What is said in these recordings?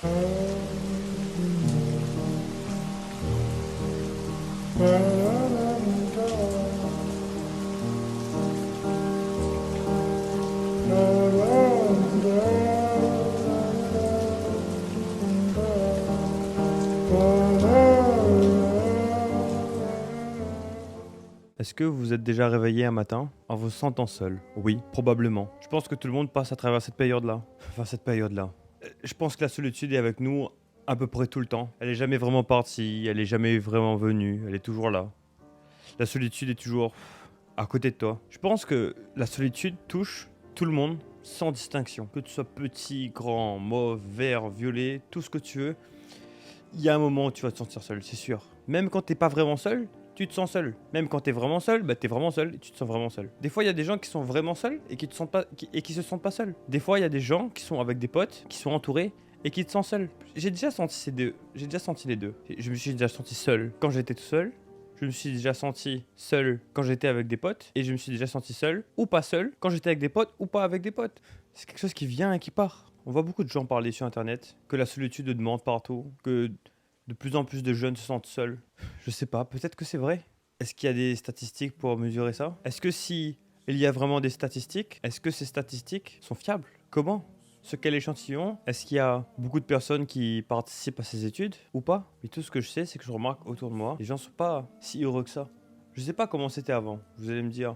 Est-ce que vous êtes déjà réveillé un matin en vous sentant seul? Oui, probablement. Je pense que tout le monde passe à travers cette période-là. Enfin, cette période-là. Je pense que la solitude est avec nous à peu près tout le temps. Elle est jamais vraiment partie, elle est jamais vraiment venue, elle est toujours là. La solitude est toujours à côté de toi. Je pense que la solitude touche tout le monde sans distinction. Que tu sois petit, grand, mauve, vert, violet, tout ce que tu veux. Il y a un moment où tu vas te sentir seul, c'est sûr. Même quand t'es pas vraiment seul, tu te sens seul. Même quand t'es vraiment seul, bah t'es vraiment seul et tu te sens vraiment seul. Des fois, il y a des gens qui sont vraiment seuls et qui se sentent pas seuls. Des fois, il y a des gens qui sont avec des potes, qui sont entourés et qui te sentent seul. J'ai déjà senti ces deux. J'ai déjà senti les deux. Je me suis déjà senti seul quand j'étais tout seul. Je me suis déjà senti seul quand j'étais avec des potes. Et je me suis déjà senti seul ou pas seul quand j'étais avec des potes ou pas avec des potes. C'est quelque chose qui vient et qui part. On voit beaucoup de gens parler sur internet que la solitude demande partout, que de plus en plus de jeunes se sentent seuls. Je sais pas, peut-être que c'est vrai. Est-ce qu'il y a des statistiques pour mesurer ça? Est-ce que si il y a vraiment des statistiques, est-ce que ces statistiques sont fiables? Comment? Sur quel échantillon? Est-ce qu'il y a beaucoup de personnes qui participent à ces études ou pas? Mais tout ce que je sais, c'est que je remarque autour de moi, les gens sont pas si heureux que ça. Je sais pas comment c'était avant. Vous allez me dire,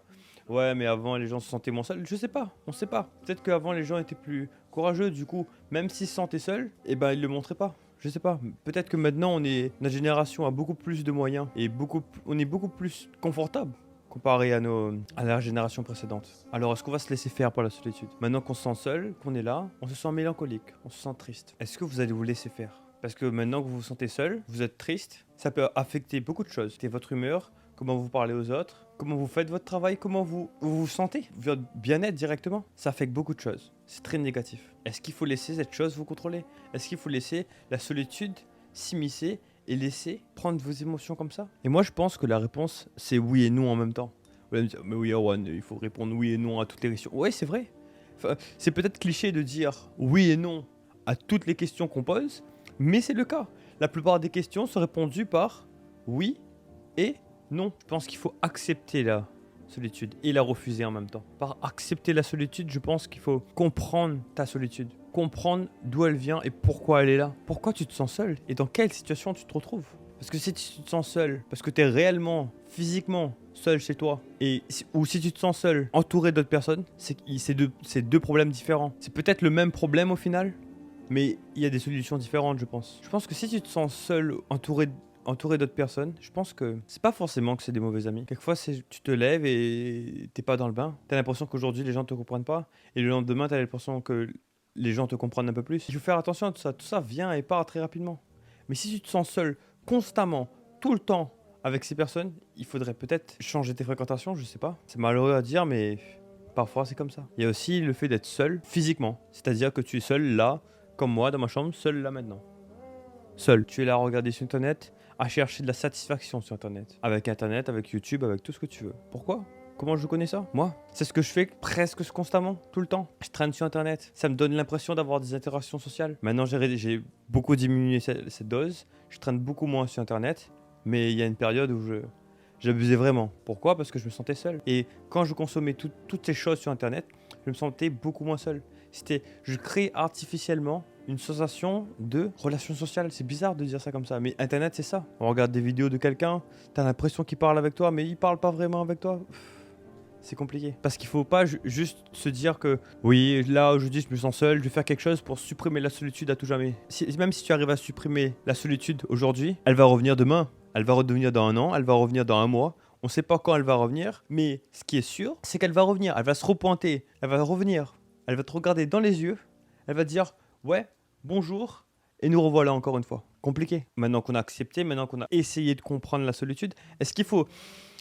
ouais, mais avant les gens se sentaient moins seuls. Je sais pas, on sait pas. Peut-être qu'avant les gens étaient plus courageux, du coup, même s'ils se sentaient seuls, eh ben ils le montraient pas. Je sais pas. Peut-être que maintenant notre génération a beaucoup plus de moyens et on est beaucoup plus confortable comparé à la génération précédente. Alors est-ce qu'on va se laisser faire par la solitude? Maintenant qu'on se sent seul, qu'on est là, on se sent mélancolique, on se sent triste. Est-ce que vous allez vous laisser faire? Parce que maintenant que vous vous sentez seul, vous êtes triste, ça peut affecter beaucoup de choses. C'est votre humeur, comment vous parlez aux autres, comment vous faites votre travail, comment vous sentez, votre bien-être directement. Ça affecte beaucoup de choses. C'est très négatif. Est-ce qu'il faut laisser cette chose vous contrôler? Est-ce qu'il faut laisser la solitude s'immiscer et laisser prendre vos émotions comme ça? Et moi, je pense que la réponse, c'est oui et non en même temps. Vous allez me dire, mais oui, Erwan, il faut répondre oui et non à toutes les questions. Ouais, c'est vrai. Enfin, c'est peut-être cliché de dire oui et non à toutes les questions qu'on pose, mais c'est le cas. La plupart des questions sont répondues par oui et non. Je pense qu'il faut accepter la solitude et la refuser en même temps. Par accepter la solitude, je pense qu'il faut comprendre ta solitude. Comprendre d'où elle vient et pourquoi elle est là. Pourquoi tu te sens seul et dans quelle situation tu te retrouves. Parce que si tu te sens seul, parce que tu es réellement, physiquement seul chez toi, ou si tu te sens seul, entouré d'autres personnes, c'est deux problèmes différents. C'est peut-être le même problème au final, mais il y a des solutions différentes, je pense. Je pense que si tu te sens seul, entouré d'autres personnes, je pense que c'est pas forcément que c'est des mauvais amis. Quelquefois, tu te lèves et t'es pas dans le bain. T'as l'impression qu'aujourd'hui, les gens te comprennent pas. Et le lendemain, t'as l'impression que les gens te comprennent un peu plus. Il faut faire attention à tout ça. Tout ça vient et part très rapidement. Mais si tu te sens seul, constamment, tout le temps, avec ces personnes, il faudrait peut-être changer tes fréquentations, je sais pas. C'est malheureux à dire, mais parfois c'est comme ça. Il y a aussi le fait d'être seul physiquement. C'est-à-dire que tu es seul là, comme moi, dans ma chambre, seul là maintenant. Seul. Tu es là à regarder sur Internet, à chercher de la satisfaction sur Internet. Avec Internet, avec YouTube, avec tout ce que tu veux. Pourquoi? Comment je connais ça? Moi, c'est ce que je fais presque constamment, tout le temps. Je traîne sur Internet. Ça me donne l'impression d'avoir des interactions sociales. Maintenant, j'ai beaucoup diminué cette dose. Je traîne beaucoup moins sur Internet. Mais il y a une période où j'abusais vraiment. Pourquoi? Parce que je me sentais seul. Et quand je consommais toutes ces choses sur Internet, je me sentais beaucoup moins seul. Je crée artificiellement une sensation de relation sociale. C'est bizarre de dire ça comme ça, mais Internet, c'est ça. On regarde des vidéos de quelqu'un, t'as l'impression qu'il parle avec toi, mais il parle pas vraiment avec toi. C'est compliqué. Parce qu'il faut pas juste se dire que oui, là aujourd'hui je me sens seul, je vais faire quelque chose pour supprimer la solitude à tout jamais. Même si tu arrives à supprimer la solitude aujourd'hui, elle va revenir demain. Elle va revenir dans un an, elle va revenir dans un mois. On sait pas quand elle va revenir, mais ce qui est sûr, c'est qu'elle va revenir. Elle va se repointer, elle va revenir. Elle va te regarder dans les yeux, elle va te dire ouais, bonjour, et nous revoilà encore une fois. Compliqué. Maintenant qu'on a accepté, maintenant qu'on a essayé de comprendre la solitude, est-ce qu'il faut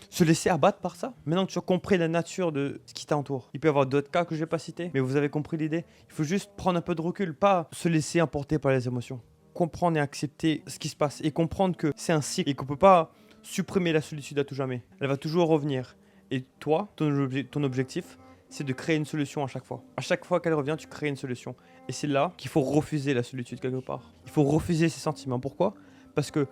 se laisser abattre par ça? Maintenant que tu as compris la nature de ce qui t'entoure. Il peut y avoir d'autres cas que je n'ai pas cités, mais vous avez compris l'idée. Il faut juste prendre un peu de recul, pas se laisser emporter par les émotions. Comprendre et accepter ce qui se passe et comprendre que c'est un cycle et qu'on ne peut pas supprimer la solitude à tout jamais. Elle va toujours revenir. Et toi, ton objectif, c'est de créer une solution à chaque fois. À chaque fois qu'elle revient, tu crées une solution. Et c'est là qu'il faut refuser la solitude quelque part. Il faut refuser ces sentiments. Pourquoi? Parce que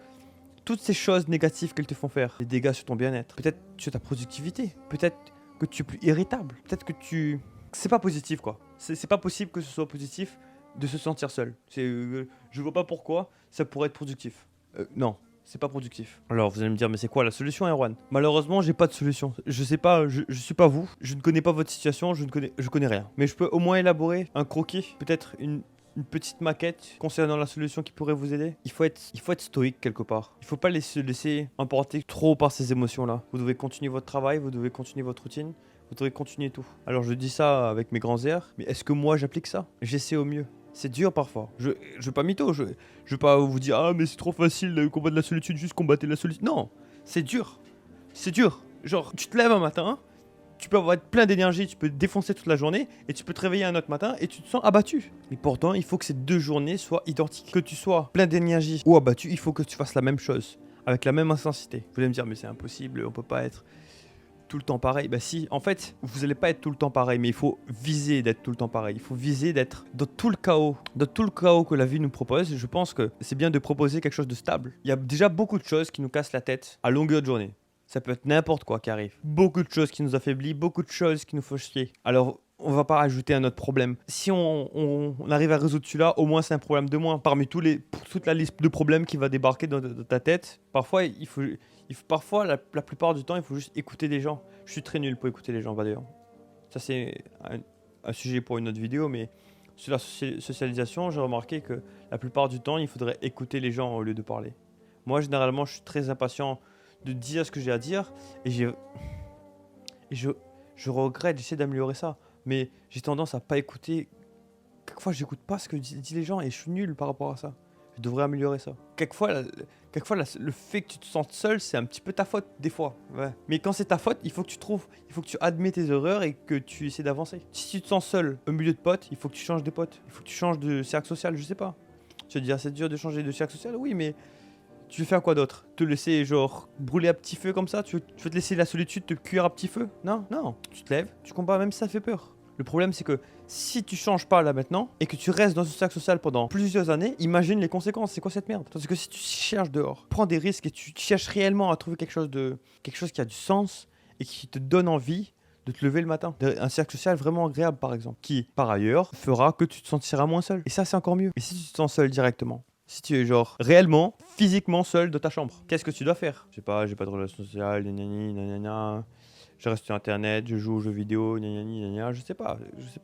toutes ces choses négatives qu'elles te font faire, les dégâts sur ton bien-être, peut-être sur ta productivité, peut-être que tu es plus irritable, peut-être que tu... C'est pas positif quoi. C'est pas possible que ce soit positif de se sentir seul. Je vois pas pourquoi ça pourrait être productif. Non. C'est pas productif. Alors vous allez me dire mais c'est quoi la solution Erwan? Malheureusement j'ai pas de solution. Je sais pas, je suis pas vous. Je ne connais pas votre situation, je connais rien. Mais je peux au moins élaborer un croquis, peut-être une petite maquette concernant la solution qui pourrait vous aider. Il faut être stoïque quelque part. Il faut pas se laisser emporter trop par ces émotions là. Vous devez continuer votre travail, vous devez continuer votre routine. Vous devez continuer tout. Alors je dis ça avec mes grands airs, mais est-ce que moi j'applique ça? J'essaie au mieux. C'est dur parfois. Je veux pas mytho, je veux pas vous dire ah mais c'est trop facile de combattre la solitude, juste combattre la solitude. Non, c'est dur. C'est dur. Genre tu te lèves un matin, tu peux avoir plein d'énergie, tu peux te défoncer toute la journée et tu peux te réveiller un autre matin et tu te sens abattu. Et pourtant, il faut que ces 2 journées soient identiques. Que tu sois plein d'énergie ou abattu, il faut que tu fasses la même chose avec la même intensité. Vous allez me dire mais c'est impossible, on peut pas être tout le temps pareil. Bah si, en fait, vous n'allez pas être tout le temps pareil, mais il faut viser d'être tout le temps pareil. Il faut viser d'être dans tout le chaos que la vie nous propose. Je pense que c'est bien de proposer quelque chose de stable. Il y a déjà beaucoup de choses qui nous cassent la tête à longueur de journée. Ça peut être n'importe quoi qui arrive. Beaucoup de choses qui nous affaiblit, beaucoup de choses qui nous font chier. Alors, on va pas rajouter un autre problème. Si on arrive à résoudre celui-là, au moins c'est un problème de moins. Parmi toute la liste de problèmes qui va débarquer dans ta tête, parfois, parfois la plupart du temps, il faut juste écouter les gens. Je suis très nul pour écouter les gens, d'ailleurs. Ça, c'est un sujet pour une autre vidéo, mais sur la socialisation, j'ai remarqué que la plupart du temps, il faudrait écouter les gens au lieu de parler. Moi, généralement, je suis très impatient de dire ce que j'ai à dire, et je regrette, j'essaie d'améliorer ça. Mais j'ai tendance à pas écouter. Quelquefois, j'écoute pas ce que disent les gens et je suis nul par rapport à ça. Je devrais améliorer ça. Quelquefois, le fait que tu te sentes seul, c'est un petit peu ta faute, des fois. Ouais. Mais quand c'est ta faute, il faut que tu admets tes erreurs et que tu essaies d'avancer. Si tu te sens seul au milieu de potes, il faut que tu changes de potes. Il faut que tu changes de cercle social, je sais pas. Tu vas te dire, c'est dur de changer de cercle social? Oui, mais tu veux faire quoi d'autre? Te laisser, genre, brûler à petit feu comme ça? Tu veux te laisser la solitude te cuire à petit feu? Non, non. Tu te lèves, tu combats, même si ça fait peur. Le problème, c'est que si tu changes pas là maintenant et que tu restes dans ce cercle social pendant plusieurs années, imagine les conséquences. C'est quoi cette merde? Parce que si tu cherches dehors, prends des risques et tu cherches réellement à trouver quelque chose qui a du sens et qui te donne envie de te lever le matin. Un cercle social vraiment agréable, par exemple, qui, par ailleurs, fera que tu te sentiras moins seul. Et ça, c'est encore mieux. Et si tu te sens seul directement, si tu es genre réellement, physiquement seul dans ta chambre, qu'est-ce que tu dois faire? Je sais pas, j'ai pas de relation sociale, gna. Je reste sur internet, je joue aux jeux vidéo, je sais pas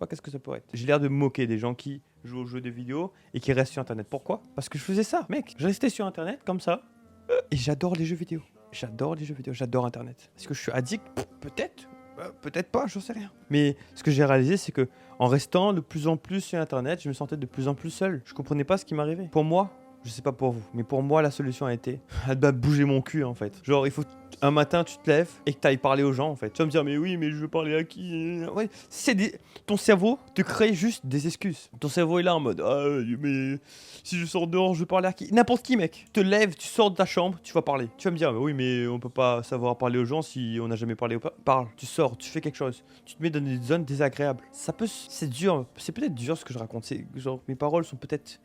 qu'est-ce que ça pourrait être. J'ai l'air de me moquer des gens qui jouent aux jeux de vidéo et qui restent sur internet. Pourquoi? Parce que je faisais ça, mec. Je restais sur internet comme ça et j'adore les jeux vidéo. J'adore internet. Est-ce que je suis addict? Peut-être. Peut-être pas, j'en sais rien. Mais ce que j'ai réalisé, c'est que en restant de plus en plus sur internet, je me sentais de plus en plus seul. Je comprenais pas ce qui m'arrivait. Pour moi, je sais pas pour vous, mais pour moi, la solution a été de bouger mon cul en fait. Genre, il faut un matin, tu te lèves et que tu ailles parler aux gens en fait. Tu vas me dire, mais oui, mais je veux parler à qui? Ouais, ton cerveau te crée juste des excuses. Ton cerveau est là en mode, ah, mais si je sors dehors, je veux parler à qui? N'importe qui, mec. Tu te lèves, tu sors de ta chambre, tu vas parler. Tu vas me dire, mais oui, mais on peut pas savoir parler aux gens si on n'a jamais parlé. Parle, tu sors, tu fais quelque chose. Tu te mets dans des zones désagréables. C'est dur, c'est peut-être dur ce que je raconte. C'est genre, mes paroles sont peut-être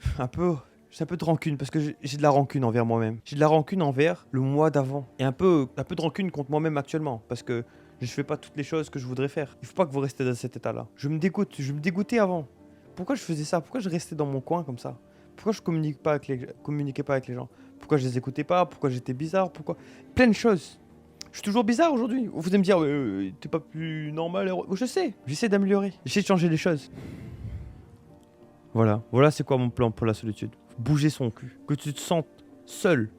j'ai un peu de rancune parce que j'ai de la rancune envers moi-même. J'ai de la rancune envers le mois d'avant. Et un peu de rancune contre moi-même actuellement. Parce que je fais pas toutes les choses que je voudrais faire. Il faut pas que vous restez dans cet état-là. Je me dégoûtais avant. Pourquoi je faisais ça? Pourquoi je restais dans mon coin comme ça? Pourquoi je communiquais pas avec les gens? Pourquoi je les écoutais pas? Pourquoi j'étais bizarre? Pourquoi? Plein de choses. Je suis toujours bizarre aujourd'hui. Vous allez me dire, t'es pas plus normal? Je sais. J'essaie d'améliorer. J'essaie de changer les choses. Voilà c'est quoi mon plan pour la solitude. Bouger son cul. Que tu te sentes seul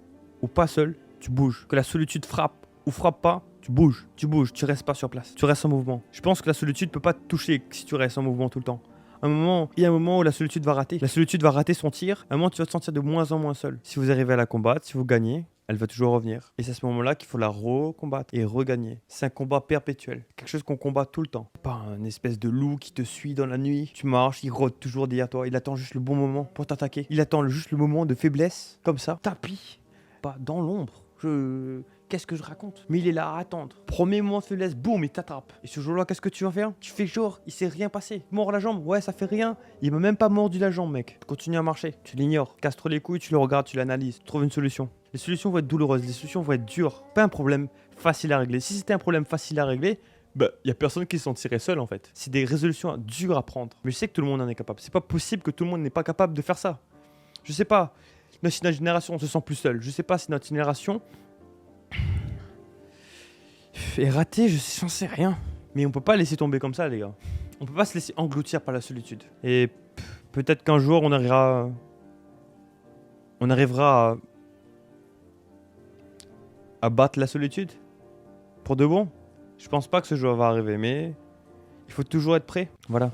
ou pas seul, tu bouges. Que la solitude frappe ou frappe pas, tu bouges, tu restes pas sur place. Tu restes en mouvement. Je pense que la solitude peut pas te toucher si tu restes en mouvement tout le temps. Il y a un moment où la solitude va rater. La solitude va rater son tir. À un moment, tu vas te sentir de moins en moins seul. Si vous arrivez à la combattre, si vous gagnez, elle va toujours revenir. Et c'est à ce moment-là qu'il faut la recombattre et regagner. C'est un combat perpétuel. Quelque chose qu'on combat tout le temps. Pas un espèce de loup qui te suit dans la nuit. Tu marches, il rôde toujours derrière toi. Il attend juste le bon moment pour t'attaquer. Il attend juste le moment de faiblesse, comme ça. Tapis. Pas dans l'ombre. Qu'est-ce que je raconte? Mais il est là à attendre. Premier moment de faiblesse, boum, il t'attrape. Et ce jour-là, qu'est-ce que tu vas faire? Tu fais genre, il s'est rien passé. Mord la jambe, ouais, ça fait rien. Il m'a même pas mordu la jambe, mec. Tu continues à marcher, tu l'ignores. Casse-toi les couilles, tu le regardes, tu l'analyses, tu trouves une solution. Les solutions vont être douloureuses, les solutions vont être dures. Pas un problème facile à régler. Si c'était un problème facile à régler, bah, y a personne qui s'en tirait seul en fait. C'est des résolutions dures à prendre. Mais je sais que tout le monde en est capable. C'est pas possible que tout le monde n'est pas capable de faire ça. Je sais pas. Si notre génération se sent plus seule. Je sais pas si notre génération est ratée, j'en sais rien. Mais on peut pas laisser tomber comme ça, les gars. On peut pas se laisser engloutir par la solitude. Et peut-être qu'un jour, on arrivera à battre la solitude. Pour de bon. Je pense pas que ce jour va arriver, mais il faut toujours être prêt. Voilà.